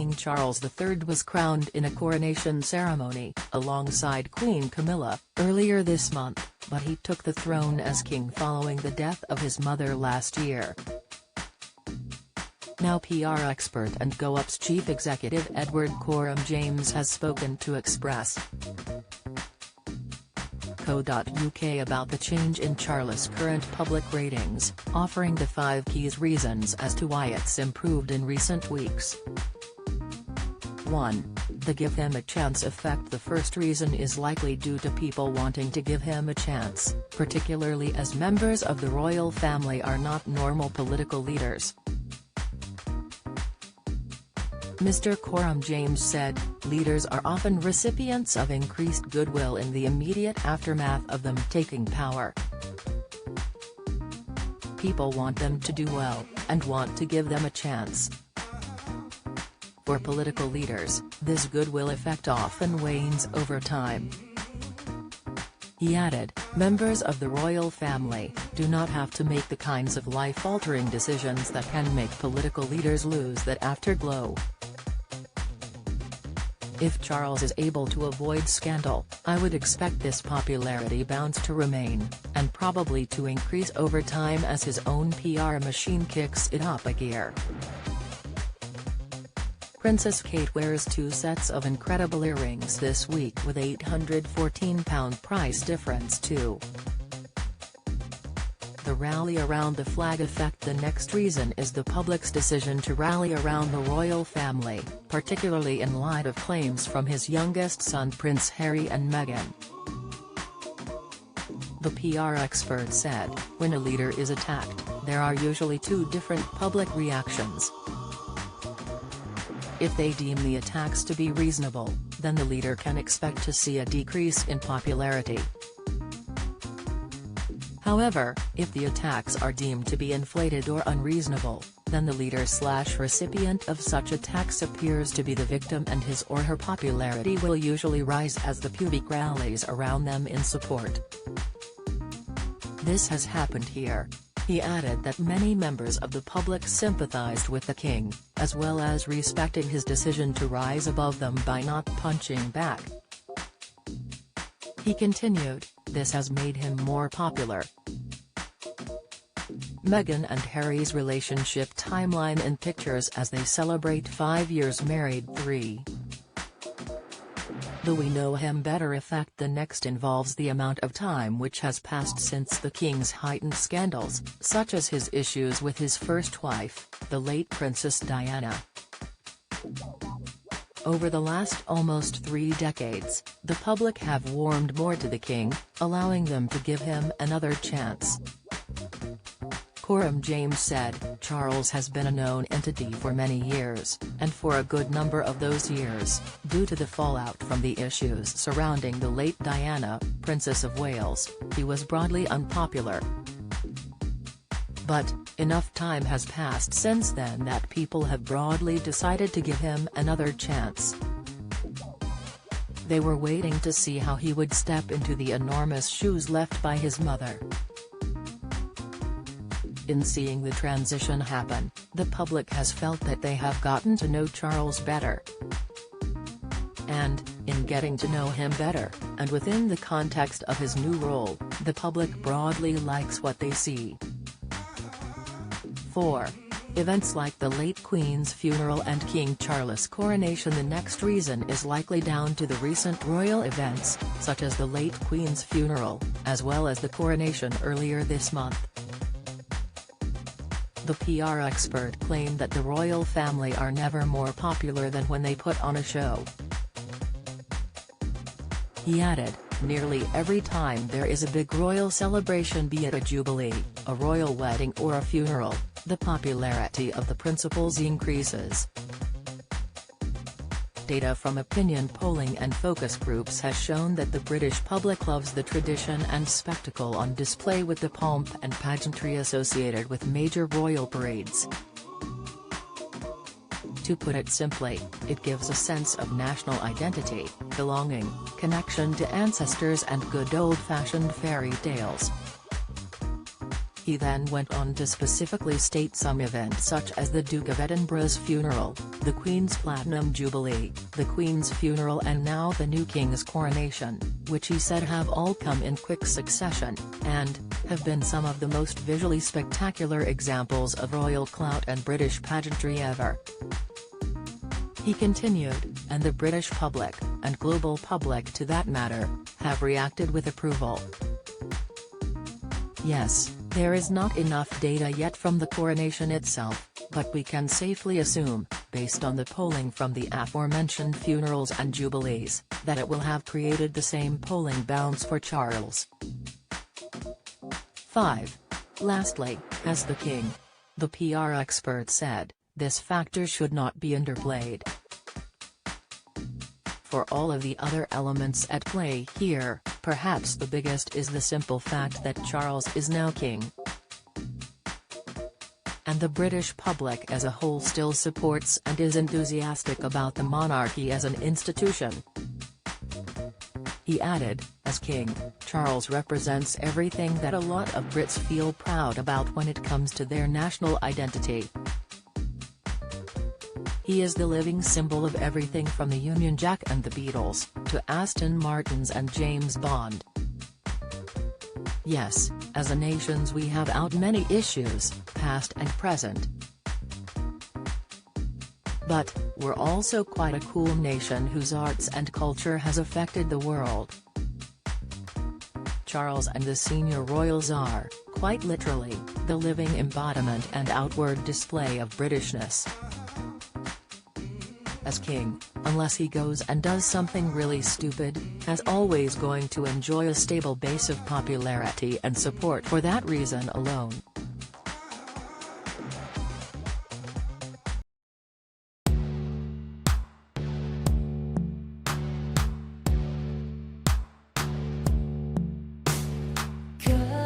King Charles III was crowned in a coronation ceremony, alongside Queen Camilla, earlier this month, but he took the throne as king following the death of his mother last year. Now PR expert and GoUp's chief executive Edward Coram James has spoken to Express.co.uk about the change in Charles' current public ratings, offering the 5 key reasons as to why it's improved in recent weeks. 1. The give him a chance effect. The first reason is likely due to people wanting to give him a chance, particularly as members of the royal family are not normal political leaders. Mr. Coram James said, leaders are often recipients of increased goodwill in the immediate aftermath of them taking power. People want them to do well, and want to give them a chance. For political leaders, this goodwill effect often wanes over time. He added, members of the royal family do not have to make the kinds of life-altering decisions that can make political leaders lose that afterglow. If Charles is able to avoid scandal, I would expect this popularity bounce to remain, and probably to increase over time as his own PR machine kicks it up a gear. Princess Kate wears 2 sets of incredible earrings this week with £814 price difference too. The rally around the flag effect. The next reason is the public's decision to rally around the royal family, particularly in light of claims from his youngest son Prince Harry and Meghan. The PR expert said, when a leader is attacked, there are usually 2 different public reactions. If they deem the attacks to be reasonable, then the leader can expect to see a decrease in popularity. However, if the attacks are deemed to be inflated or unreasonable, then the leader/recipient of such attacks appears to be the victim, and his or her popularity will usually rise as the public rallies around them in support. This has happened here. He added that many members of the public sympathized with the king, as well as respecting his decision to rise above them by not punching back. He continued, this has made him more popular. Meghan and Harry's relationship timeline in pictures as they celebrate 5 years married. 3. The we know him better effect. The next involves the amount of time which has passed since the king's heightened scandals, such as his issues with his first wife, the late Princess Diana. Over the last almost 3 decades, the public have warmed more to the king, allowing them to give him another chance. Coram James said, Charles has been a known entity for many years, and for a good number of those years, due to the fallout from the issues surrounding the late Diana, Princess of Wales, he was broadly unpopular. But, enough time has passed since then that people have broadly decided to give him another chance. They were waiting to see how he would step into the enormous shoes left by his mother. In seeing the transition happen, the public has felt that they have gotten to know Charles better. And, in getting to know him better, and within the context of his new role, the public broadly likes what they see. 4. Events like the late Queen's funeral and King Charles' coronation. The next reason is likely down to the recent royal events, such as the late Queen's funeral, as well as the coronation earlier this month. The PR expert claimed that the royal family are never more popular than when they put on a show. He added, nearly every time there is a big royal celebration, be it a jubilee, a royal wedding or a funeral, the popularity of the principals increases. Data from opinion polling and focus groups has shown that the British public loves the tradition and spectacle on display, with the pomp and pageantry associated with major royal parades. To put it simply, it gives a sense of national identity, belonging, connection to ancestors and good old-fashioned fairy tales. He then went on to specifically state some events such as the Duke of Edinburgh's funeral, the Queen's Platinum Jubilee, the Queen's funeral and now the new King's coronation, which he said have all come in quick succession, and have been some of the most visually spectacular examples of royal clout and British pageantry ever. He continued, and the British public, and global public to that matter, have reacted with approval. Yes, there is not enough data yet from the coronation itself, but we can safely assume, based on the polling from the aforementioned funerals and jubilees, that it will have created the same polling bounce for Charles. 5. Lastly, as the king. The PR expert said, this factor should not be underplayed. For all of the other elements at play here, perhaps the biggest is the simple fact that Charles is now king. And the British public as a whole still supports and is enthusiastic about the monarchy as an institution. He added, as king, Charles represents everything that a lot of Brits feel proud about when it comes to their national identity. He is the living symbol of everything from the Union Jack and the Beatles, to Aston Martins and James Bond. Yes, as a nation we have out many issues, past and present. But, we're also quite a cool nation whose arts and culture has affected the world. Charles and the senior royals are, quite literally, the living embodiment and outward display of Britishness. As king, unless he goes and does something really stupid, has always going to enjoy a stable base of popularity and support for that reason alone. Good.